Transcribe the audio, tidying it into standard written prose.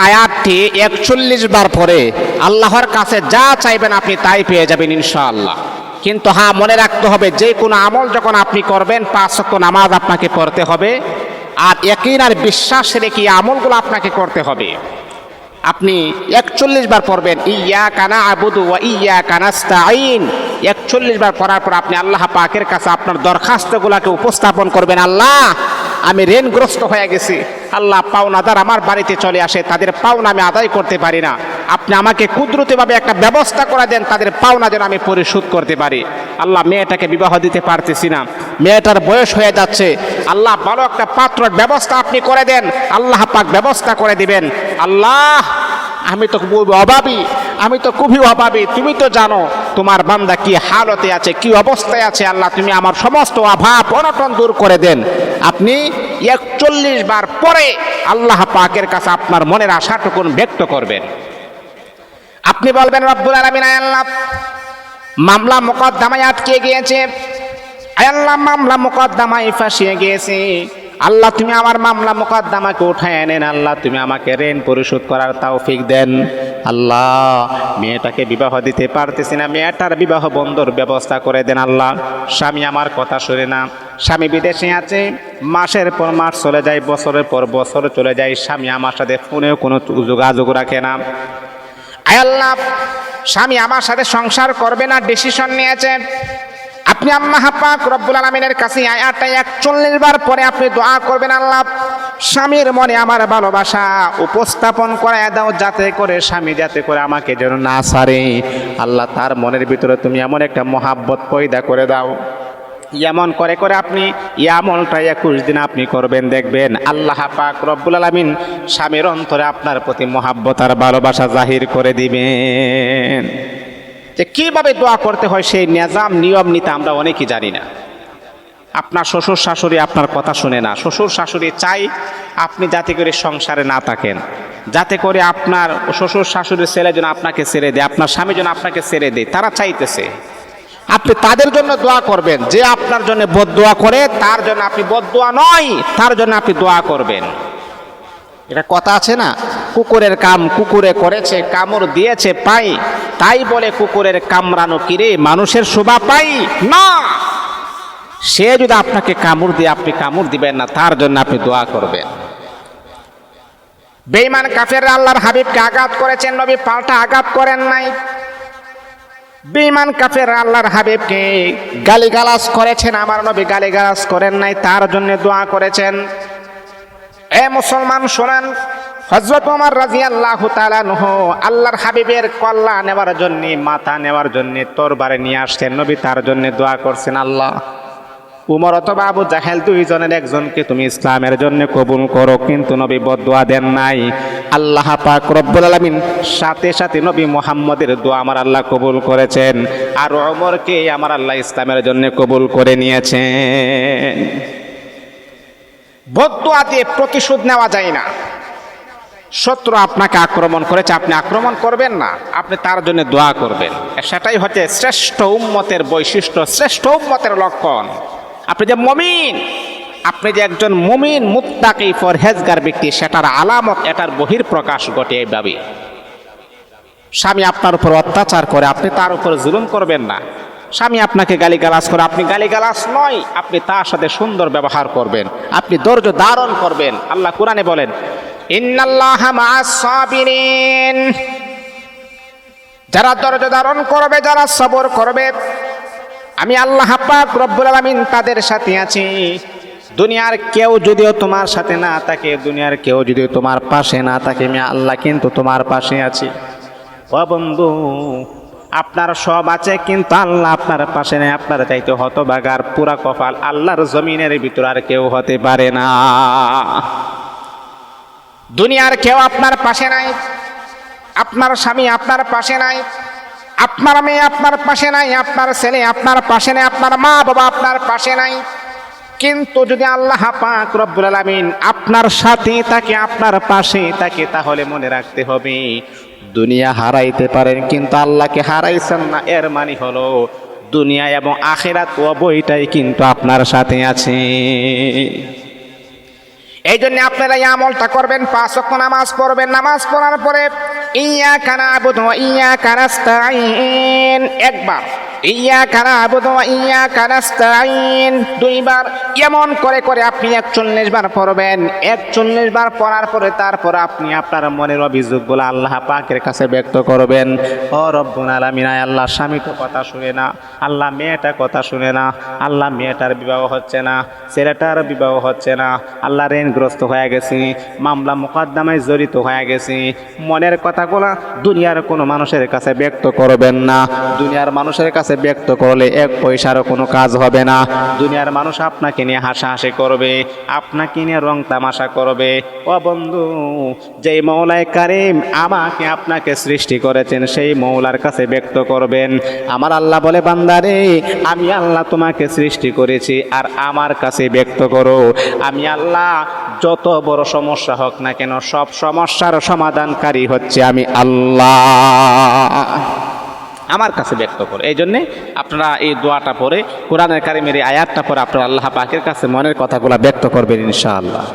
আয়াতটি 41 বার পরে আল্লাহর কাছে যা চাইবেন আপনি তাই পেয়ে যাবেন ইনশাআল্লাহ। কিন্তু হ্যাঁ, মনে রাখতে হবে যে কোনো আমল যখন আপনি করবেন 5 ওয়াক্ত নামাজ আপনাকে পড়তে হবে, আর ইয়াকিন আর বিশ্বাস রেখে আমলগুলো আপনাকে করতে হবে। আপনি 41 বার পড়বেন ইয়্যাকা না'বুদু ওয়া ইয়্যাকা নাস্তাঈন। 41 বার পড়ার পর আপনি আল্লাহ পাকের কাছে আপনার দরখাস্তগুলোকে উপস্থাপন করবেন। আল্লাহ, আমি ঋণগ্রস্ত হয়ে গেছি, আল্লাহ পাওনাদার আমার বাড়িতে চলে আসে, তাদের পাওনা আমি আদায় করতে পারি না, আপনি আমাকে কুদরতিভাবে একটা ব্যবস্থা করে দেন, তাদের পাওনা যেন আমি পরিশোধ করতে পারি। আল্লাহ, মেয়েটাকে বিবাহ দিতে পারতেছি না, মেয়েটার বয়স হয়ে যাচ্ছে, আল্লাহ ভালো একটা পাত্রের ব্যবস্থা আপনি করে দেন। আল্লাহ পাক ব্যবস্থা করে দিবেন। আল্লাহ, আমি তো খুবই অভাবী, তুমি তো জানো তোমার বান্দা কি হালতে আছে, কি অবস্থায় আছে। আল্লাহ, তুমি আমার সমস্ত অভাব অনটন দূর করে দেন। আপনি 41 বার পরে আল্লাহ পাকের কাছে আপনার মনের আশাটুকুন ব্যক্ত করবেন। আপনি বলবেন, রব্বুল আলামিন, আয় আল্লাহ, মামলা মোকদ্দমায় আটকে গিয়েছে, আয় আল্লাহ, মামলা মোকদ্দমায় ফাঁসিয়ে গিয়েছে। আল্লাহ, তুমি আমার মামলা মোকদ্দমাকে উঠায় নেন। আল্লাহ, তুমি আমাকে ঋণ পরিশোধ করার তৌফিক দেন। আল্লাহ, মেয়েটাকে বিবাহ দিতে পারতেছি না, মেয়েটার বিবাহ বন্ধর ব্যবস্থা করে দেন। আল্লাহ, স্বামী আমার কথা শুনে না, স্বামী বিদেশে আছে, মাসের পর মাস চলে যায়, বছরের পর বছর চলে যায়, স্বামী আমার সাথে ফোনেও কোনো যোগাযোগ রাখে না। আয় আল্লাহ, স্বামী আমার সাথে সংসার করবে না ডিসিশন নিয়েছে। আপনি আল্লাহ পাক রব্বুল আলামিনের কাছে আয়াতটা 41 বার পরে আপনি দোয়া করবেন। আল্লাহ, স্বামীর মনে আমার ভালোবাসা উপস্থাপন করায় দাও, যাতে করে স্বামী যাতে করে আমাকে যেন না ছাড়ে। আল্লাহ, তার মনের ভিতরে তুমি এমন একটা মহাব্বত পয়দা করে দাও। এমন করে করে আপনি আমলটা 21 দিন আপনি করবেন, দেখবেন আল্লাহ পাক রব্বুল আলামিন স্বামীর অন্তরে আপনার প্রতি মহাব্বত আর ভালোবাসা জাহির করে দিবেন। যে কিভাবে দোয়া করতে হয় সেই নিয়ম নীতি আমরা অনেকেই জানি না। আপনার শ্বশুর শাশুড়ি আপনার কথা শুনে না, শ্বশুর শাশুড়ি চাই আপনি যাতে করে সংসারে না থাকেন, যাতে করে আপনার শ্বশুর শাশুড়ির ছেলে যেন আপনাকে ছেড়ে দেয়, আপনার স্বামী যেন আপনাকে ছেড়ে দেয়, তারা চাইতেছে। আপনি তাদের জন্য দোয়া করবেন। যে আপনার জন্য বদদোয়া করে তার জন্য আপনি বদদোয়া নয়, তার জন্য আপনি দোয়া করবেন। এটা কথা আছে না, কুকুরের কাম কুকুরে করেছে, কামড় দিয়েছে পাই, তাই বলে কুকুরের কামড়ানো কিরে মানুষের শোভা পাই না। সে যদি আপনাকে কামড় দিয়ে আপনি কামড় দিবেন না, তার জন্য আপনি দোয়া করবেন। বেঈমান কাফেররা আল্লাহর হাবিবকে আঘাত করেছেন, নবী পাল্টা আঘাত করেন নাই। বেঈমান কাফেররা আল্লাহর হাবিবকে গালিগালাজ করেছেন, আমার নবী গালিগালাজ করেন নাই, তার জন্য দোয়া করেছেন। এ মুসলমান শোনেন, হযরত ওমর রাদিয়াল্লাহু তাআলা আনহু আল্লাহর হাবিবের কল্লা নেওয়ার জন্য, মাথা নেওয়ার জন্য তরবারে নিয়ে আসছেন, নবী তার জন্য দোয়া করছেন। আল্লাহ, উমর অথবা আবু জাহেল দুইজনের একজনকে তুমি ইসলামের জন্য কবুল করো, কিন্তু নবী বদদোয়া দেন নাই। আল্লাহ পাক রব্বুল আলামিন সাথে সাথে নবী মুহাম্মদের দোয়া আমার আল্লাহ কবুল করেছেন, আর ওমরকে আমার আল্লাহ ইসলামের জন্য কবুল করে নিয়েছেন। বদদোয়া দিয়ে প্রতিশোধ নেওয়া যায় না। শত্রু আপনাকে আক্রমণ করেছে, আপনি আক্রমণ করবেন না, আপনি তার জন্য দোয়া করবেন। সেটাই হচ্ছে শ্রেষ্ঠ উম্মতের বৈশিষ্ট্য, শ্রেষ্ঠ উম্মতের লক্ষণ। আপনি যে মুমিন, আপনি যে একজন মুমিন মুত্তাকি পরহেজগার ব্যক্তি, সেটার আলামত, এটার বহিঃপ্রকাশ ঘটে এইভাবে। স্বামী আপনার উপর অত্যাচার করে, আপনি তার উপর জুলুম করবেন না। স্বামী আপনাকে গালিগালাজ করে, আপনি গালিগালাজ নয়, আপনি তার সাথে সুন্দর ব্যবহার করবেন, আপনি ধৈর্য ধারণ করবেন। আল্লাহ কোরআনে বলেন, ইন্নাল্লাহা মাআস সাবিরিন, যারা ধৈর্য ধারণ করবে, যারা সবর করবে, আমি আল্লাহ পাক রব্বুল আলামিন তাদের সাথে আছি। দুনিয়ার কেউ যদিও তোমার সাথে না থাকে, দুনিয়ার কেউ যদিও তোমার পাশে না থাকে, আমি আল্লাহ কিন্তু তোমার পাশে আছি। ও বন্ধু, আপনার সব আছে কিন্তু আল্লাহ আপনার পাশে নেই। আপনার চাইতে হতভাগার পুরা কপাল আল্লাহর জমিনের ভিতর আর কেউ হতে পারে না। দুনিয়ার কেউ আপনার পাশে নাই, আপনার স্বামী আপনার পাশে নাই, আপনার মেয়ে আপনার পাশে নাই, আপনার ছেলে আপনার পাশে নাই, আপনার মা বাবা আপনার পাশে নাই। কিন্তু যদি আল্লাহ পাক রব্বুল আলামিন আপনার সাথে থাকে, আপনার পাশে থাকে, তাহলে মনে রাখতে হবে দুনিয়া হারাইতে পারেন কিন্তু আল্লাহকে হারাইছেন না। এর মানে হলো দুনিয়া এবং আখিরাত উভয়টাই কিন্তু আপনার সাথে আছে। এই জন্য আপনারা এই আমলটা করবেন, 5 ওয়াক্ত নামাজ পড়বেন, নামাজ পড়ার পরে ইয়্যাকা না'বুদু ওয়া ইয়্যাকা নাস্তাঈন একবার, ইয়্যাকা না'বুদু ওয়া ইয়্যাকা নাস্তাঈন 2 বার, এমন করে করে আপনি 41 বার পড়বেন। 41 বার পড়ার পরে তারপর আপনি আপনার মনের অভিযোগগুলো আল্লাহ পাকের কাছে ব্যক্ত করবেন। ও রব্বুল আলামিন, আল্লাহ স্বামী তো কথা শুনে না, আল্লাহ মেয়েটা কথা শুনে না, আল্লাহ মেয়েটার বিবাহ হচ্ছে না, ছেলেটার বিবাহ হচ্ছে না, আল্লাহ ঋণগ্রস্ত হয়ে গেছি, মামলা মোকদ্দমায় জড়িত হয়ে গেছি। মনের কথাগুলো দুনিয়ার কোনো মানুষের কাছে ব্যক্ত করবেন না। দুনিয়ার মানুষের কাছে ব্যক্ত করলে 1 পয়সারও কোনো কাজ হবে না। দুনিয়ার মানুষ আপনাকে নিয়ে হাসাহাসি করবে, আপনাকে নিয়ে রং তামাশা করবে। ও বন্ধু, যেই মৌলাই কারিম আমাকে আপনাকে সৃষ্টি করেছেন সেই মৌলার কাছে ব্যক্ত করবেন। আমার আল্লাহ বলে, বান্দারে আমি আল্লাহ তোমাকে সৃষ্টি করেছি আর আমার কাছে ব্যক্ত করো। আমি আল্লাহ যত বড় সমস্যা হোক না কেন সব সমস্যার সমাধানকারী হচ্ছে আমি আল্লাহ, আমার কাছে ব্যক্ত করো। এই জন্যে আপনারা এই দোয়াটা পড়ে, কোরআনের কারিমের এই আয়াতটা পড়ে আপনারা আল্লাহ পাকের কাছে মনের কথাগুলো ব্যক্ত করবেন ইনশাআল্লাহ।